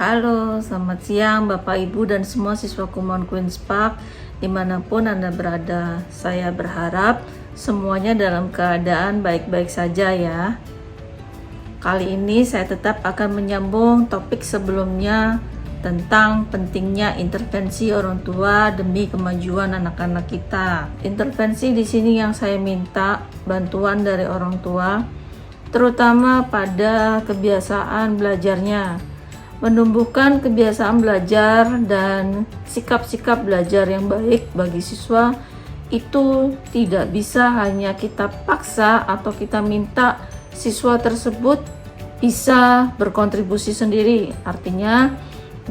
Halo, selamat siang Bapak Ibu dan semua siswa Kumon Queen's Park dimanapun Anda berada. Saya berharap semuanya dalam keadaan baik-baik saja ya. Kali ini saya tetap akan menyambung topik sebelumnya tentang pentingnya intervensi orang tua demi kemajuan anak-anak kita. Intervensi di sini yang saya minta bantuan dari orang tua, terutama pada kebiasaan belajarnya. Menumbuhkan kebiasaan belajar dan sikap-sikap belajar yang baik bagi siswa itu tidak bisa hanya kita paksa atau kita minta siswa tersebut bisa berkontribusi sendiri. Artinya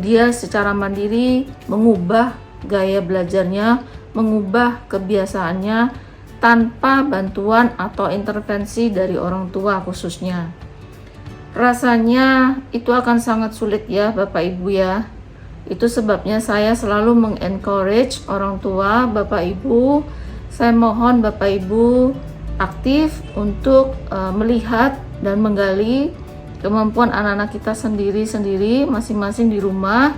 dia secara mandiri mengubah gaya belajarnya, mengubah kebiasaannya tanpa bantuan atau intervensi dari orang tua khususnya. Rasanya itu akan sangat sulit ya Bapak Ibu ya. Itu sebabnya saya selalu mengencourage orang tua, Bapak Ibu. Saya mohon Bapak Ibu aktif untuk melihat dan menggali kemampuan anak-anak kita sendiri-sendiri, masing-masing di rumah.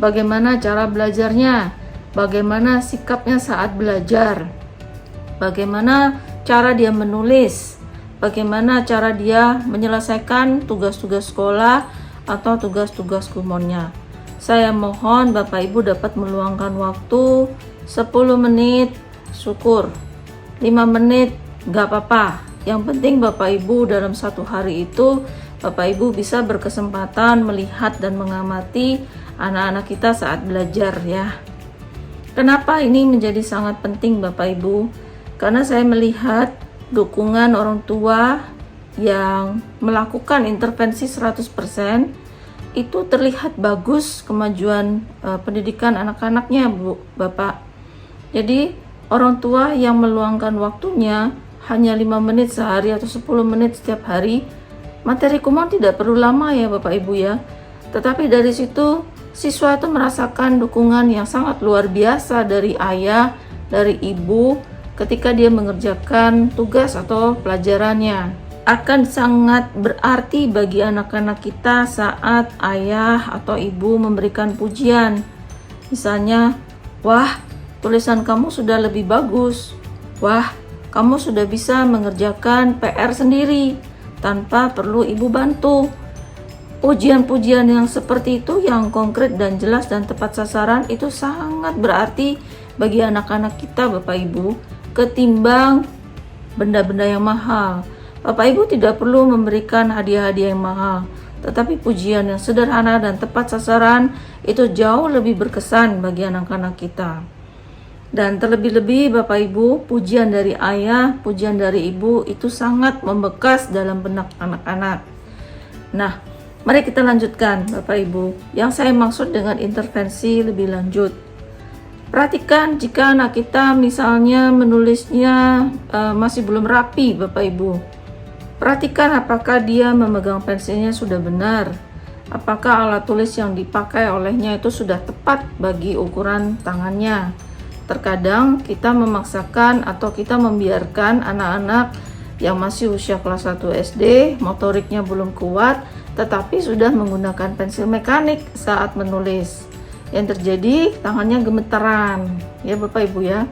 Bagaimana cara belajarnya, bagaimana sikapnya saat belajar, bagaimana cara dia menulis, bagaimana cara dia menyelesaikan tugas-tugas sekolah atau tugas-tugas kumonnya. Saya mohon Bapak Ibu dapat meluangkan waktu 10 menit, syukur. 5 menit, gak apa-apa. Yang penting Bapak Ibu dalam satu hari itu, Bapak Ibu bisa berkesempatan melihat dan mengamati anak-anak kita saat belajar ya. Kenapa ini menjadi sangat penting Bapak Ibu? Karena saya melihat dukungan orang tua yang melakukan intervensi 100% itu terlihat bagus kemajuan pendidikan anak-anaknya Bu, Bapak. Jadi orang tua yang meluangkan waktunya hanya 5 menit sehari atau 10 menit setiap hari, materi kumon tidak perlu lama ya Bapak Ibu ya. Tetapi dari situ siswa itu merasakan dukungan yang sangat luar biasa dari ayah, dari ibu, ketika dia mengerjakan tugas atau pelajarannya. Akan sangat berarti bagi anak-anak kita saat ayah atau ibu memberikan pujian. Misalnya, wah, tulisan kamu sudah lebih bagus. Wah, kamu sudah bisa mengerjakan PR sendiri tanpa perlu ibu bantu. Pujian-pujian yang seperti itu, yang konkret dan jelas dan tepat sasaran, itu sangat berarti bagi anak-anak kita Bapak Ibu, ketimbang benda-benda yang mahal. Bapak Ibu tidak perlu memberikan hadiah-hadiah yang mahal, tetapi pujian yang sederhana dan tepat sasaran itu jauh lebih berkesan bagi anak-anak kita. Dan terlebih-lebih Bapak Ibu, pujian dari ayah, pujian dari ibu itu sangat membekas dalam benak anak-anak. Nah, mari kita lanjutkan Bapak Ibu. Yang saya maksud dengan intervensi lebih lanjut, perhatikan jika anak kita misalnya menulisnya masih belum rapi Bapak Ibu. Perhatikan apakah dia memegang pensilnya sudah benar. Apakah alat tulis yang dipakai olehnya itu sudah tepat bagi ukuran tangannya. Terkadang kita memaksakan atau kita membiarkan anak-anak yang masih usia kelas 1 SD, motoriknya belum kuat, tetapi sudah menggunakan pensil mekanik saat menulis. Yang terjadi tangannya gemeteran ya Bapak Ibu ya.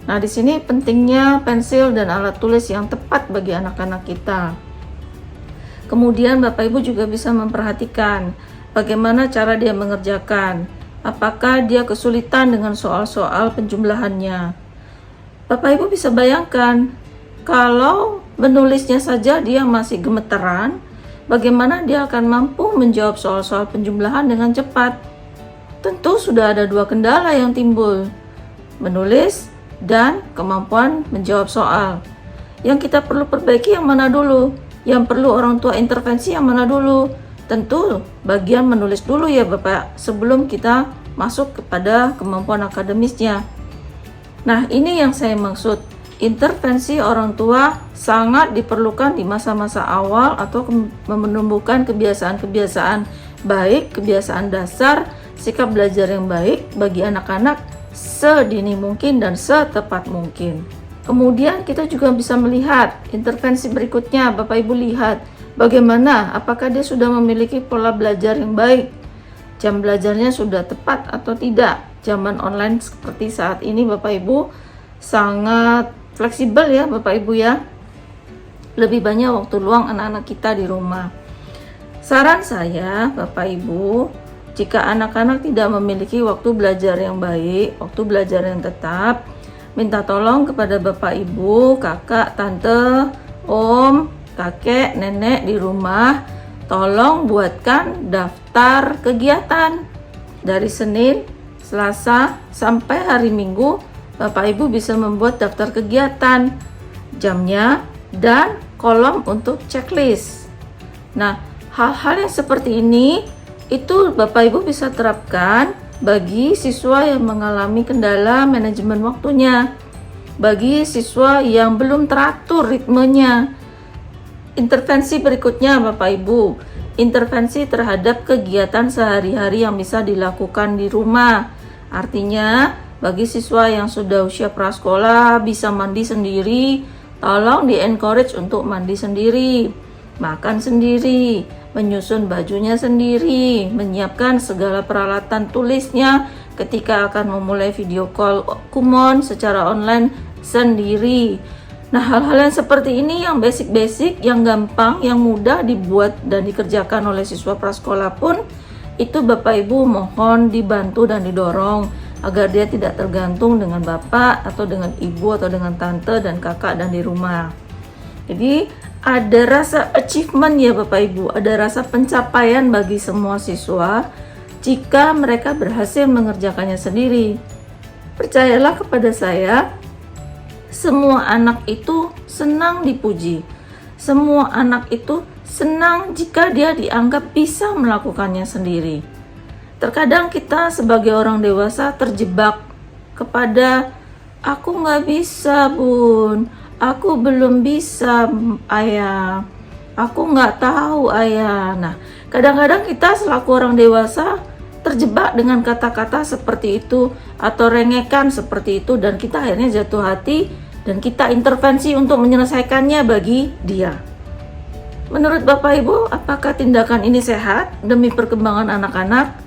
Nah, di sini pentingnya pensil dan alat tulis yang tepat bagi anak-anak kita. Kemudian Bapak Ibu juga bisa memperhatikan bagaimana cara dia mengerjakan. Apakah dia kesulitan dengan soal-soal penjumlahannya. Bapak Ibu bisa bayangkan kalau menulisnya saja dia masih gemeteran, bagaimana dia akan mampu menjawab soal-soal penjumlahan dengan cepat. Tentu sudah ada dua kendala yang timbul, menulis dan kemampuan menjawab soal. Yang kita perlu perbaiki yang mana dulu? Yang perlu orang tua intervensi yang mana dulu? Tentu bagian menulis dulu ya Bapak, sebelum kita masuk kepada kemampuan akademisnya. Nah, ini yang saya maksud. Intervensi orang tua sangat diperlukan di masa-masa awal atau menumbuhkan kebiasaan-kebiasaan baik, kebiasaan dasar, sikap belajar yang baik bagi anak-anak sedini mungkin dan setepat mungkin. Kemudian kita juga bisa melihat intervensi berikutnya. Bapak Ibu lihat bagaimana, apakah dia sudah memiliki pola belajar yang baik. jam belajarnya sudah tepat atau tidak. Zaman online seperti saat ini Bapak Ibu sangat fleksibel ya Bapak Ibu ya. Lebih banyak waktu luang anak-anak kita di rumah. Saran saya Bapak Ibu, jika anak-anak tidak memiliki waktu belajar yang baik, waktu belajar yang tetap, minta tolong kepada Bapak Ibu, kakak, tante, om, kakek, nenek di rumah, tolong buatkan daftar kegiatan. Dari Senin, Selasa, sampai hari Minggu, Bapak Ibu bisa membuat daftar kegiatan, jamnya, dan kolom untuk checklist. Nah, hal-hal yang seperti ini itu Bapak Ibu bisa terapkan bagi siswa yang mengalami kendala manajemen waktunya, bagi siswa yang belum teratur ritmenya. Intervensi berikutnya Bapak Ibu, intervensi terhadap kegiatan sehari-hari yang bisa dilakukan di rumah. Artinya bagi siswa yang sudah usia prasekolah bisa mandi sendiri, tolong di-encourage untuk mandi sendiri, makan sendiri, menyusun bajunya sendiri, menyiapkan segala peralatan tulisnya ketika akan memulai video call Kumon secara online sendiri. Nah, hal-hal yang seperti ini yang basic-basic, yang gampang, yang mudah dibuat dan dikerjakan oleh siswa prasekolah pun, itu Bapak Ibu mohon dibantu dan didorong agar dia tidak tergantung dengan bapak atau dengan ibu atau dengan tante dan kakak dan di rumah. Jadi ada rasa achievement ya Bapak Ibu, ada rasa pencapaian bagi semua siswa jika mereka berhasil mengerjakannya sendiri. Percayalah kepada saya, semua anak itu senang dipuji. Semua anak itu senang jika dia dianggap bisa melakukannya sendiri. Terkadang kita sebagai orang dewasa terjebak kepada aku nggak bisa bun, aku belum bisa ayah, aku nggak tahu ayah. Nah, kadang-kadang kita selaku orang dewasa terjebak dengan kata-kata seperti itu atau rengekan seperti itu, dan kita akhirnya jatuh hati dan kita intervensi untuk menyelesaikannya bagi dia. Menurut Bapak Ibu, apakah tindakan ini sehat demi perkembangan anak-anak?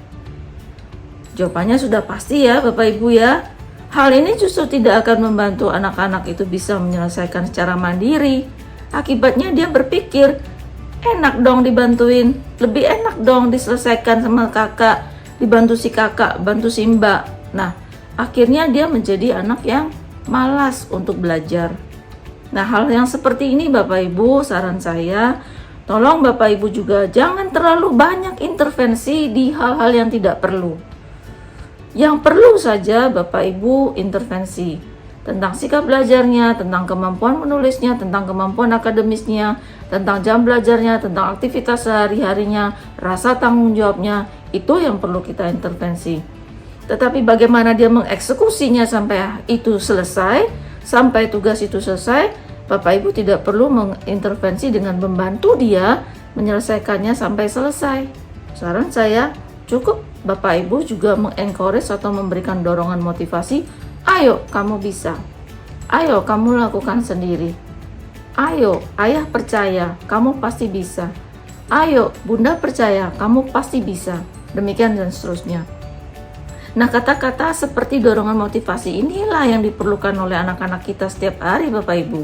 Jawabannya sudah pasti ya Bapak Ibu ya. Hal ini justru tidak akan membantu anak-anak itu bisa menyelesaikan secara mandiri. Akibatnya dia berpikir, enak dong dibantuin, lebih enak dong diselesaikan sama kakak, dibantu si kakak, bantu si mbak. Nah, akhirnya dia menjadi anak yang malas untuk belajar. Nah, hal yang seperti ini Bapak Ibu, saran saya, tolong Bapak Ibu juga jangan terlalu banyak intervensi di hal-hal yang tidak perlu. Yang perlu saja Bapak Ibu intervensi tentang sikap belajarnya, tentang kemampuan menulisnya, tentang kemampuan akademisnya, tentang jam belajarnya, tentang aktivitas sehari-harinya, rasa tanggung jawabnya, itu yang perlu kita intervensi. Tetapi bagaimana dia mengeksekusinya sampai itu selesai, sampai tugas itu selesai, Bapak Ibu tidak perlu mengintervensi dengan membantu dia menyelesaikannya sampai selesai. Saran saya, cukup Bapak Ibu juga mengencourage atau memberikan dorongan motivasi, ayo kamu bisa, ayo kamu lakukan sendiri, ayo ayah percaya kamu pasti bisa, ayo bunda percaya kamu pasti bisa, demikian dan seterusnya. Nah, kata-kata seperti dorongan motivasi inilah yang diperlukan oleh anak-anak kita setiap hari Bapak Ibu.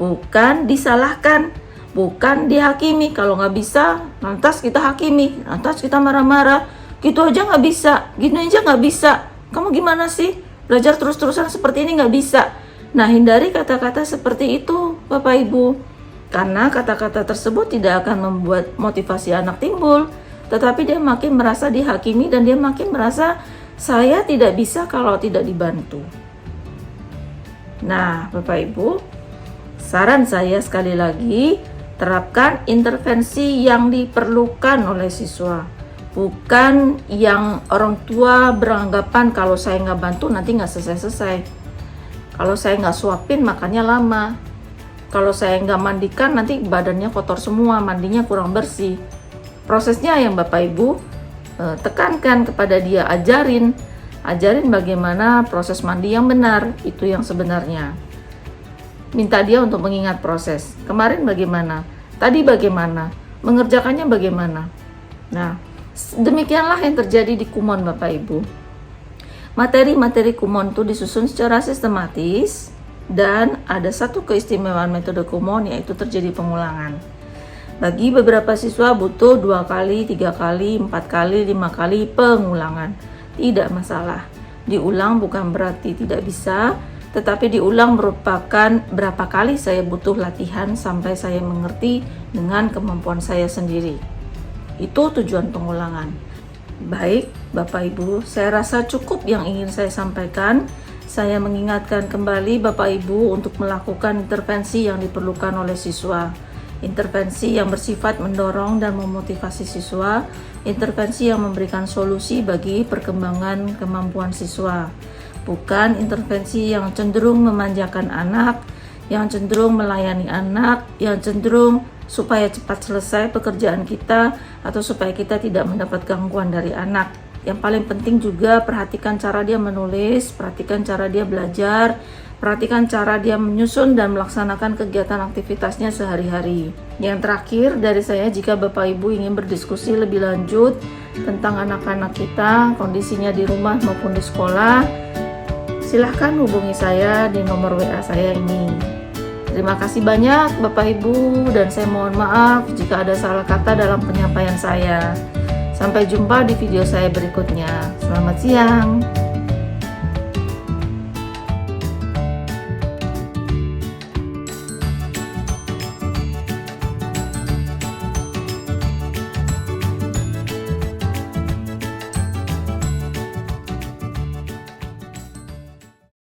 Bukan disalahkan, bukan dihakimi. Kalau nggak bisa, lantas kita hakimi, lantas kita marah-marah. Gitu aja nggak bisa, gini aja nggak bisa, kamu gimana sih belajar terus-terusan seperti ini nggak bisa. Nah, hindari kata-kata seperti itu Bapak Ibu, karena kata-kata tersebut tidak akan membuat motivasi anak timbul, tetapi dia makin merasa dihakimi dan dia makin merasa saya tidak bisa kalau tidak dibantu. Nah Bapak Ibu, saran saya sekali lagi, terapkan intervensi yang diperlukan oleh siswa, bukan yang orang tua beranggapan kalau saya nggak bantu nanti nggak selesai-selesai. Kalau saya nggak suapin makannya lama. Kalau saya nggak mandikan nanti badannya kotor semua, mandinya kurang bersih. Prosesnya yang Bapak Ibu tekankan kepada dia, ajarin bagaimana proses mandi yang benar, itu yang sebenarnya. Minta dia untuk mengingat proses. Kemarin bagaimana? Tadi bagaimana? Mengerjakannya bagaimana? Nah, Demikianlah yang terjadi di Kumon Bapak Ibu. Materi-materi Kumon itu disusun secara sistematis dan ada satu keistimewaan metode Kumon, yaitu terjadi pengulangan. Bagi beberapa siswa butuh 2 kali, 3 kali, 4 kali, 5 kali pengulangan. Tidak masalah. Diulang bukan berarti tidak bisa, tetapi diulang merupakan berapa kali saya butuh latihan sampai saya mengerti dengan kemampuan saya sendiri. Itu tujuan pengulangan. Baik, Bapak Ibu, saya rasa cukup yang ingin saya sampaikan. Saya mengingatkan kembali Bapak Ibu untuk melakukan intervensi yang diperlukan oleh siswa. Intervensi yang bersifat mendorong dan memotivasi siswa, intervensi yang memberikan solusi bagi perkembangan kemampuan siswa. Bukan intervensi yang cenderung memanjakan anak, yang cenderung melayani anak, yang cenderung supaya cepat selesai pekerjaan kita, atau supaya kita tidak mendapat gangguan dari anak. Yang paling penting juga perhatikan cara dia menulis, perhatikan cara dia belajar, perhatikan cara dia menyusun dan melaksanakan kegiatan aktivitasnya sehari-hari. Yang terakhir dari saya, jika Bapak Ibu ingin berdiskusi lebih lanjut tentang anak-anak kita, kondisinya di rumah maupun di sekolah, silahkan hubungi saya di nomor WA saya ini. Terima kasih banyak Bapak Ibu, dan saya mohon maaf jika ada salah kata dalam penyampaian saya. Sampai jumpa di video saya berikutnya. Selamat siang.